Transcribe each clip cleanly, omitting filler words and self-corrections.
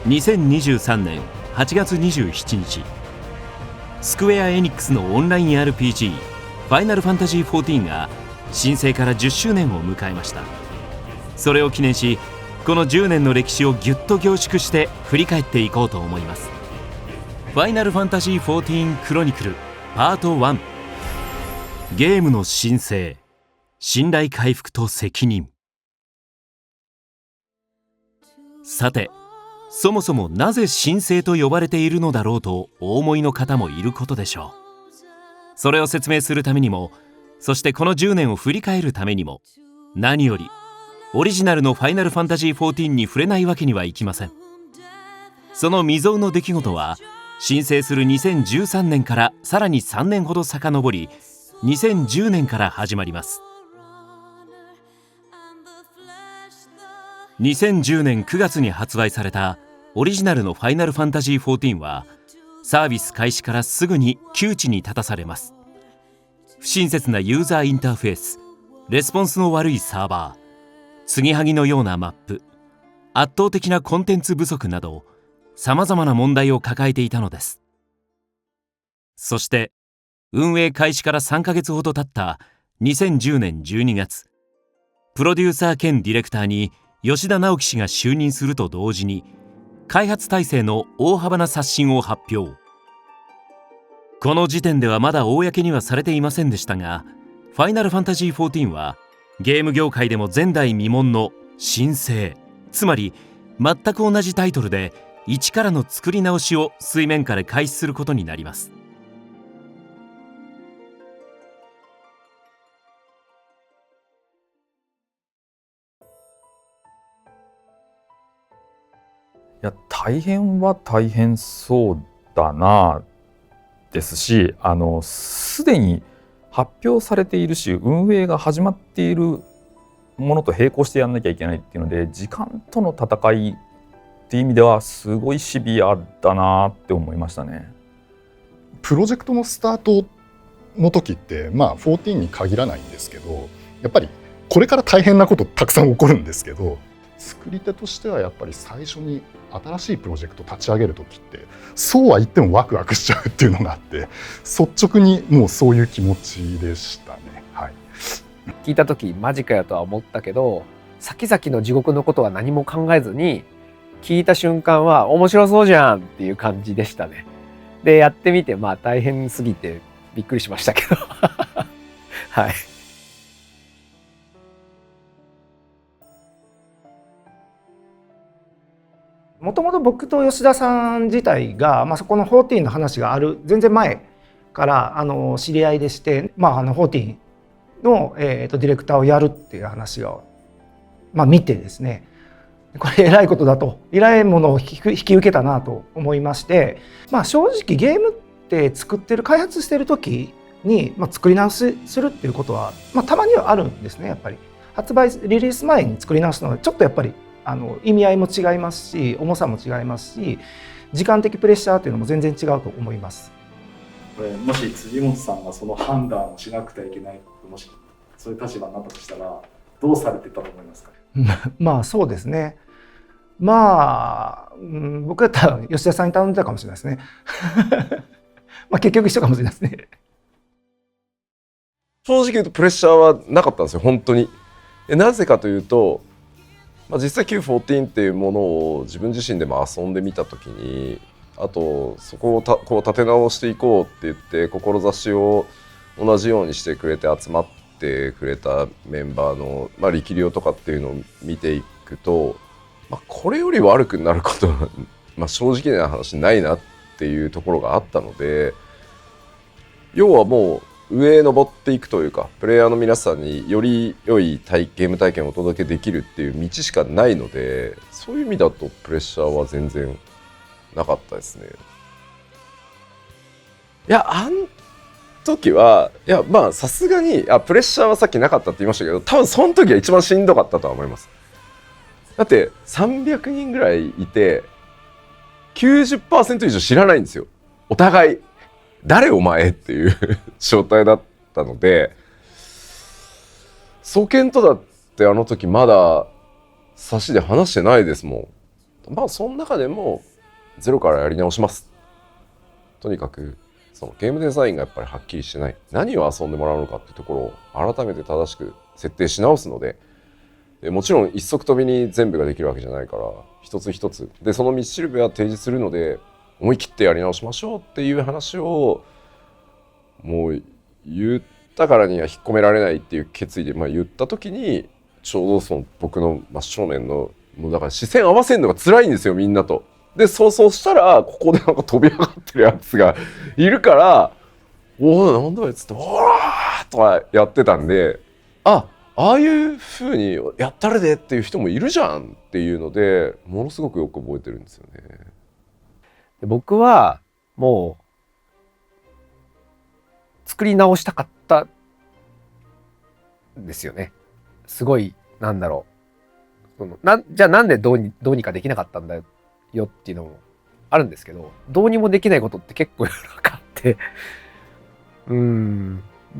2023年8月27日、スクウェア・エニックスのオンライン RPG ファイナルファンタジー14が申請から10周年を迎えました。それを記念し、この10年の歴史をぎゅっと凝縮して振り返っていこうと思います。ファイナルファンタジー14クロニクルパート1、ゲームの申請、信頼回復と責任。さて、そもそもなぜ申請と呼ばれているのだろうとお思いの方もいることでしょう。それを説明するためにも、そしてこの10年を振り返るためにも、何よりオリジナルのファイナルファンタジー14に触れないわけにはいきません。その未曾有の出来事は申請する2013年からさらに3年ほど遡り、2010年から始まります。2010年9月に発売されたオリジナルのファイナルファンタジー14は、サービス開始からすぐに窮地に立たされます。不親切なユーザーインターフェース、レスポンスの悪いサーバー、継ぎはぎのようなマップ、圧倒的なコンテンツ不足など、さまざまな問題を抱えていたのです。そして運営開始から3ヶ月ほど経った2010年12月、プロデューサー兼ディレクターに吉田直樹氏が就任すると同時に、開発体制の大幅な刷新を発表。この時点ではまだ公にはされていませんでしたが、ファイナルファンタジー14はゲーム業界でも前代未聞の新生、つまり全く同じタイトルで一からの作り直しを水面下で開始することになります。いや、大変は大変そうだなですし、すでに発表されているし、運営が始まっているものと並行してやんなきゃいけないっていうので、時間との戦いっていう意味ではすごいシビアだなって思いましたね。プロジェクトのスタートの時って、14に限らないんですけど、やっぱりこれから大変なことたくさん起こるんですけど、作り手としてはやっぱり最初に新しいプロジェクト立ち上げる時って、そうは言ってもワクワクしちゃうっていうのがあって、率直にもうそういう気持ちでしたね。はい、聞いた時マジかよとは思ったけど、先々の地獄のことは何も考えずに聞いた瞬間は面白そうじゃんっていう感じでしたね。でやってみて大変すぎてびっくりしましたけどはい。もともと僕と吉田さん自体が、そこの14の話がある全然前から知り合いでして、14の、ディレクターをやるっていう話を、見てですね、これ偉いことだと、偉いものを引き受けたなと思いまして、正直ゲームって作ってる開発してる時に、作り直しするっていうことは、たまにはあるんですね。やっぱり発売リリース前に作り直すのはちょっとやっぱり意味合いも違いますし、重さも違いますし、時間的プレッシャーというのも全然違うと思います。これもし辻本さんがその判断をしなくてはいけない、もしそういう立場になったとしたらどうされてたと思いますか？そうですね。僕だったら吉田さんに頼んでたかもしれないですね結局一緒かもしれないですね。正直言うとプレッシャーはなかったんですよ、本当に。なぜかというと、実際 Q14 っていうものを自分自身でも遊んでみた時に、あとそこをこう立て直していこうって言って志を同じようにしてくれて集まってくれたメンバーの、力量とかっていうのを見ていくと、これより悪くなることは、正直な話ないなっていうところがあったので、要はもう上へ登っていくというか、プレイヤーの皆さんにより良いゲーム体験をお届けできるっていう道しかないので、そういう意味だとプレッシャーは全然なかったですね。いや、あん時はさすがにプレッシャーはさっきなかったって言いましたけど、多分その時は一番しんどかったとは思います。だって300人ぐらいいて 90% 以上知らないんですよ、お互い。誰お前っていう状態だったので、ソケンとだってあの時まだ差しで話してないですもん。まあその中でもゼロからやり直します。とにかくそのゲームデザインがやっぱりはっきりしてない、何を遊んでもらうのかっていうところを改めて正しく設定し直すので、もちろん一足飛びに全部ができるわけじゃないから、一つ一つでその道しるべは提示するので、思い切ってやり直しましょうっていう話をもう言ったからには引っ込められないっていう決意で、言った時にちょうどその僕の真正面の、もうだから視線合わせるのが辛いんですよ、みんなと。でそうしたらここでなんか飛び上がってるやつがいるから「おおなんだよ」っつって「おら!」とかやってたんで、ああいう風にやったるでっていう人もいるじゃんっていうので、ものすごくよく覚えてるんですよね。僕はもう作り直したかったんですよね。すごいなんだろう、じゃあなんでどうにかできなかったんだよっていうのもあるんですけど、どうにもできないことって結構いろいろあって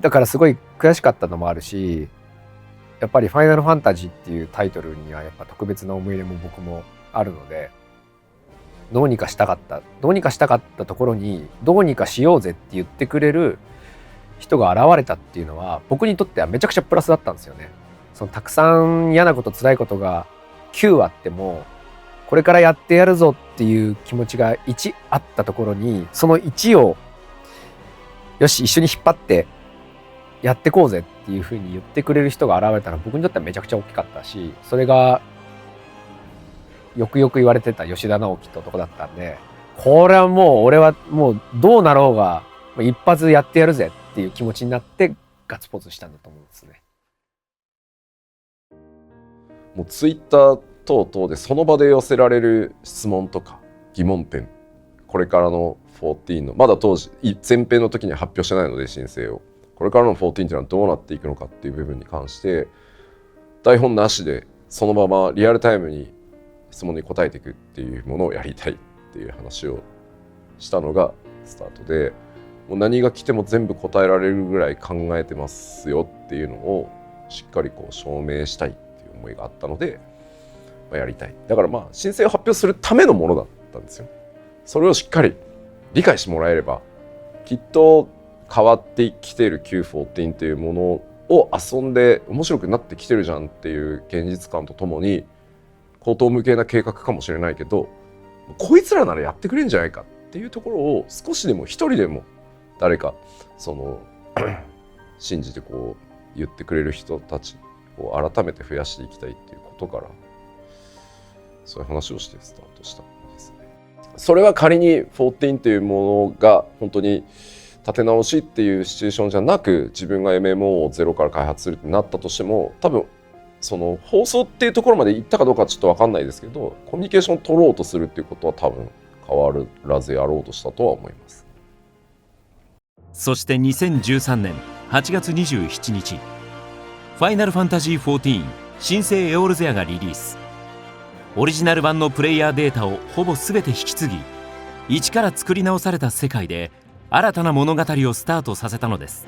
だからすごい悔しかったのもあるし、やっぱり「ファイナルファンタジー」っていうタイトルにはやっぱ特別な思い入れも僕もあるので、どうにかしたかったところにどうにかしようぜって言ってくれる人が現れたっていうのは僕にとってはめちゃくちゃプラスだったんですよね。そのたくさん嫌なこと辛いことが9あっても、これからやってやるぞっていう気持ちが1あったところに、その1をよし一緒に引っ張ってやってこうぜっていう風に言ってくれる人が現れたら僕にとってはめちゃくちゃ大きかったし、それがよくよく言われてた吉田直樹って男だったんで、これはもう俺はもうどうなろうが一発やってやるぜっていう気持ちになってガッツポーズしたんだと思うんですね。もうツイッター等々でその場で寄せられる質問とか疑問点、これからの14の、まだ当時前編の時には発表してないので申請を、これからの14っていうのはどうなっていくのかっていう部分に関して台本なしでそのままリアルタイムに質問に答えていくっていうものをやりたいっていう話をしたのがスタートで、もう何が来ても全部答えられるぐらい考えてますよっていうのをしっかりこう証明したいっていう思いがあったので、やりたい。だから申請を発表するためのものだったんですよ。それをしっかり理解してもらえれば、きっと変わってきている Q14 っていうものを遊んで面白くなってきてるじゃんっていう現実感とともに、荒唐無稽な計画かもしれないけど、こいつらならやってくれるんじゃないかっていうところを少しでも一人でも誰かその信じてこう言ってくれる人たちを改めて増やしていきたいっていうことから、そういう話をしてスタートしたんですね。それは仮に14っていうものが本当に立て直しっていうシチュエーションじゃなく、自分が MMO をゼロから開発するってなったとしても、多分その放送っていうところまで行ったかどうかはちょっと分かんないですけど、コミュニケーションを取ろうとするっていうことは多分変わらずやろうとしたとは思います。そして2013年8月27日、ファイナルファンタジー14新生エオルゼアがリリース。オリジナル版のプレイヤーデータをほぼ全て引き継ぎ、一から作り直された世界で新たな物語をスタートさせたのです。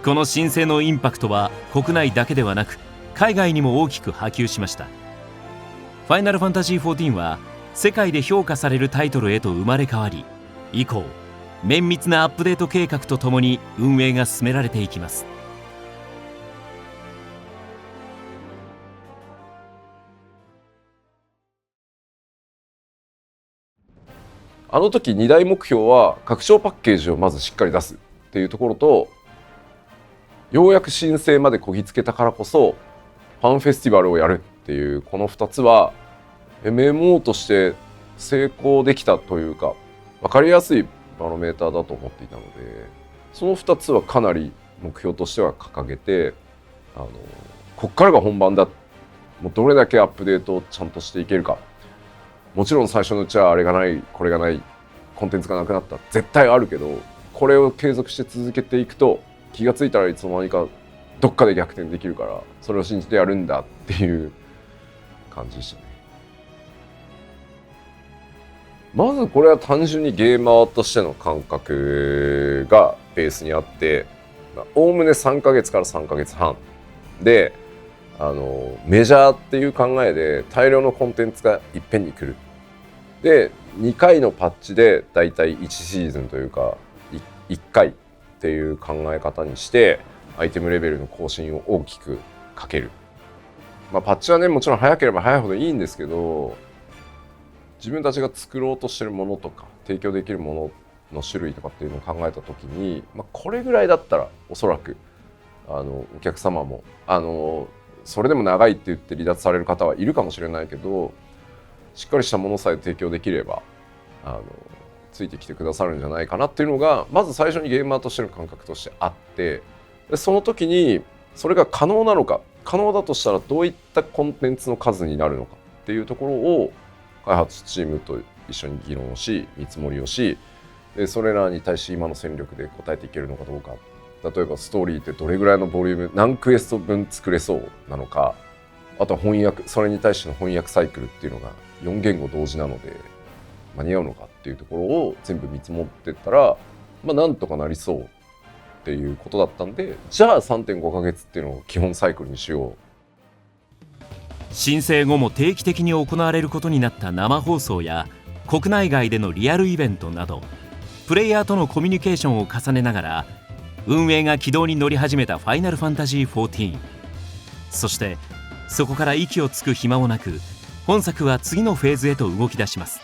この新生のインパクトは国内だけではなく海外にも大きく波及しました。ファイナルファンタジー14は世界で評価されるタイトルへと生まれ変わり、以降綿密なアップデート計画とともに運営が進められていきます。あの時2大目標は拡張パッケージをまずしっかり出すっていうところと、ようやく申請までこぎつけたからこそファンフェスティバルをやるっていう、この2つは MMO として成功できたというか分かりやすいバロメーターだと思っていたので、その2つはかなり目標としては掲げて、こっからが本番だ、もうどれだけアップデートをちゃんとしていけるか、もちろん最初のうちはあれがないこれがないコンテンツがなくなった絶対あるけど、これを継続して続けていくと気がついたらいつの間にかどっかで逆転できるから、それを信じてやるんだっていう感じでしたね。まずこれは単純にゲーマーとしての感覚がベースにあって、おおむね3ヶ月から3ヶ月半でメジャーっていう考えで大量のコンテンツがいっぺんに来る。で2回のパッチでだいたい1シーズンというか1回っていう考え方にしてアイテムレベルの更新を大きくかける。パッチはねもちろん早ければ早いほどいいんですけど、自分たちが作ろうとしてるものとか提供できるものの種類とかっていうのを考えた時に、これぐらいだったらおそらくお客様もそれでも長いって言って離脱される方はいるかもしれないけど、しっかりしたものさえ提供できればついてきてくださるんじゃないかなっていうのがまず最初にゲーマーとしての感覚としてあって、でその時にそれが可能なのか、可能だとしたらどういったコンテンツの数になるのかっていうところを開発チームと一緒に議論をし見積もりをし、でそれらに対して今の戦力で応えていけるのかどうか、例えばストーリーってどれぐらいのボリューム何クエスト分作れそうなのか、あとは翻訳、それに対しての翻訳サイクルっていうのが4言語同時なので間に合うのかっていうところを全部見積もってったら、なんとかなりそうっていうことだったんで、じゃあ 3.5 ヶ月っていうのを基本サイクルにしよう。申請後も定期的に行われることになった生放送や国内外でのリアルイベントなど、プレイヤーとのコミュニケーションを重ねながら運営が軌道に乗り始めたファイナルファンタジー14。そしてそこから息をつく暇もなく本作は次のフェーズへと動き出します。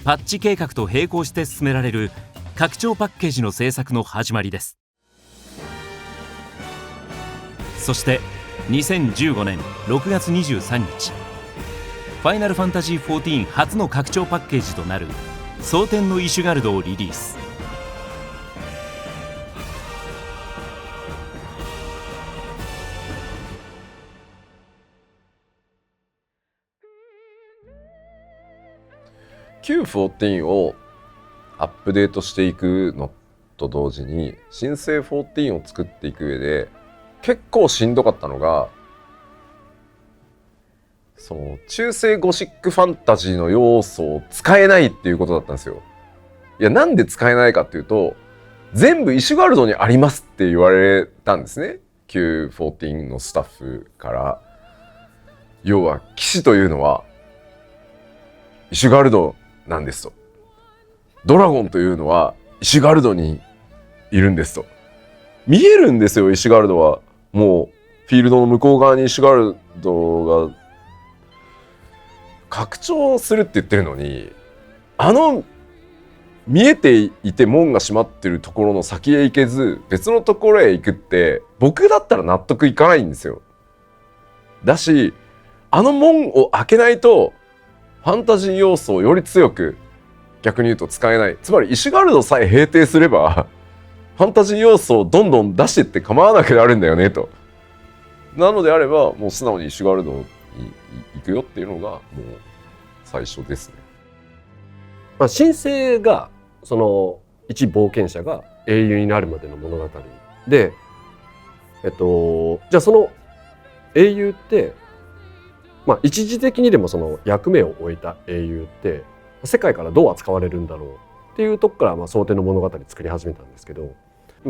パッチ計画と並行して進められる拡張パッケージの制作の始まりです。そして2015年6月23日、ファイナルファンタジー14初の拡張パッケージとなる蒼天のイシュガルドをリリース。Q14 をアップデートしていくのと同時に新生14を作っていく上で結構しんどかったのが、その中世ゴシックファンタジーの要素を使えないっていうことだったんですよ。いや、なんで使えないかっていうと、全部イシュガルドにありますって言われたんですね、 Q14 のスタッフから。要は騎士というのはイシュガルドなんですと、ドラゴンというのはイシュガルドにいるんですと。見えるんですよ、イシュガルドは。もうフィールドの向こう側にイシュガルドが拡張するって言ってるのに、見えていて門が閉まってるところの先へ行けず別のところへ行くって僕だったら納得いかないんですよ。だし門を開けないとファンタジー要素をより強く逆に言うと使えない。つまりイシュガルドさえ平定すればファンタジー要素をどんどん出してって構わなくなるんだよねと。なのであればもう素直にイシュガルドに行くよっていうのがもう最初ですね。新生がその一冒険者が英雄になるまでの物語で、じゃあその英雄って、一時的にでもその役目を終えた英雄って世界からどう扱われるんだろうっていうとこから蒼天の物語作り始めたんですけど、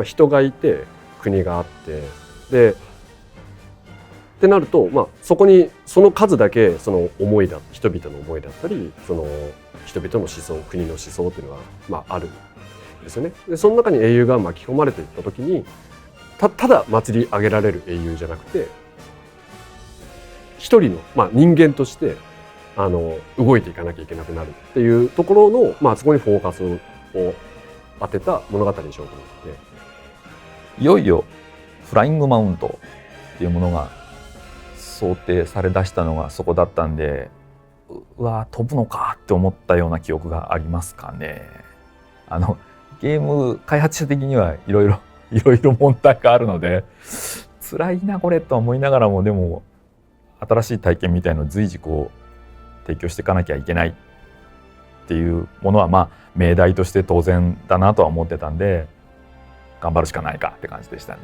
人がいて国があってでってなると、そこにその数だけその思いだ人々の思いだったりその人々の思想国の思想っていうのが、あるんですよね。でその中に英雄が巻き込まれていった時にただ祭り上げられる英雄じゃなくて一人の、人間として動いていかなきゃいけなくなるっていうところの、そこにフォーカスを当てた物語にしようと思っていよいよフライングマウントっていうものが想定されだしたのがそこだったんで、うわ飛ぶのかって思ったような記憶がありますかね。ゲーム開発者的にはいろいろ問題があるので辛いなこれと思いながらも、でも新しい体験みたいのを随時提供していかなきゃいけないっていうものは命題として当然だなとは思ってたんで、頑張るしかないかって感じでしたね。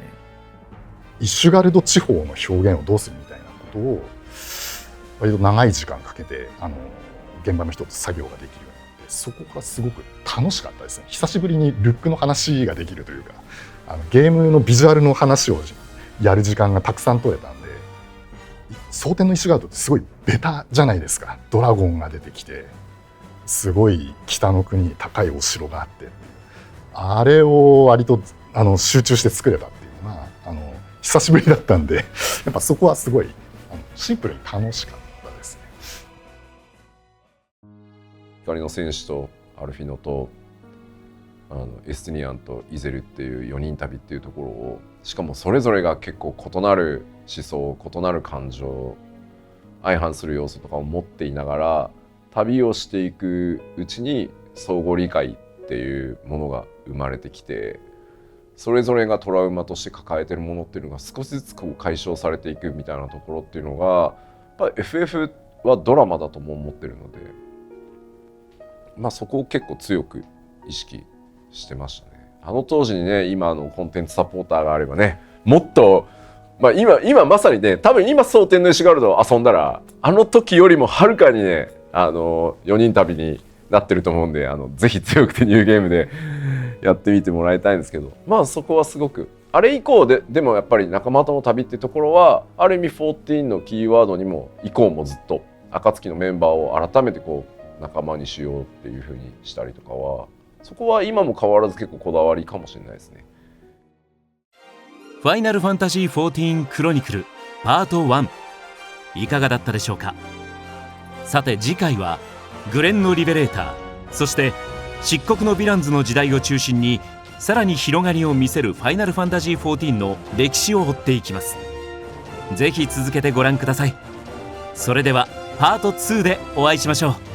イシュガルド地方の表現をどうするみたいなことを割と長い時間かけて現場の人と作業ができるようになって、そこがすごく楽しかったですね。久しぶりにルックの話ができるというかゲームのビジュアルの話をやる時間がたくさん取れたんで、蒼天の石ガードってすごいベタじゃないですか。ドラゴンが出てきてすごい北の国に高いお城があって、あれを割と集中して作れたっていうのは久しぶりだったんで、やっぱそこはすごいシンプルに楽しかったですね。光の戦士とアルフィノとエスティニアンとイゼルっていう4人旅っていうところを、しかもそれぞれが結構異なる思想、異なる感情、相反する要素とかを持っていながら旅をしていくうちに相互理解っていうものが生まれてきて、それぞれがトラウマとして抱えてるものっていうのが少しずつこう解消されていくみたいなところっていうのが、やっぱり FF はドラマだとも思ってるので、まあそこを結構強く意識してましたね。あの当時にね、今のコンテンツサポーターがあればね、もっと、まあ、今まさにね、多分今蒼天の石ガールドを遊んだらあの時よりもはるかにね4人旅になってると思うんで、ぜひ強くてニューゲームでやってみてもらいたいんですけど、まあそこはすごくあれ以降でもやっぱり仲間との旅っていうところはある意味14のキーワードにも以降もずっと暁のメンバーを改めてこう仲間にしようっていう風にしたりとかは、そこは今も変わらず結構こだわりかもしれないですね。ファイナルファンタジー14クロニクルパート1、いかがだったでしょうか。さて次回はグレンのリベレーター、そして漆黒のヴィランズの時代を中心にさらに広がりを見せるファイナルファンタジー14の歴史を追っていきます。ぜひ続けてご覧ください。それではパート2でお会いしましょう。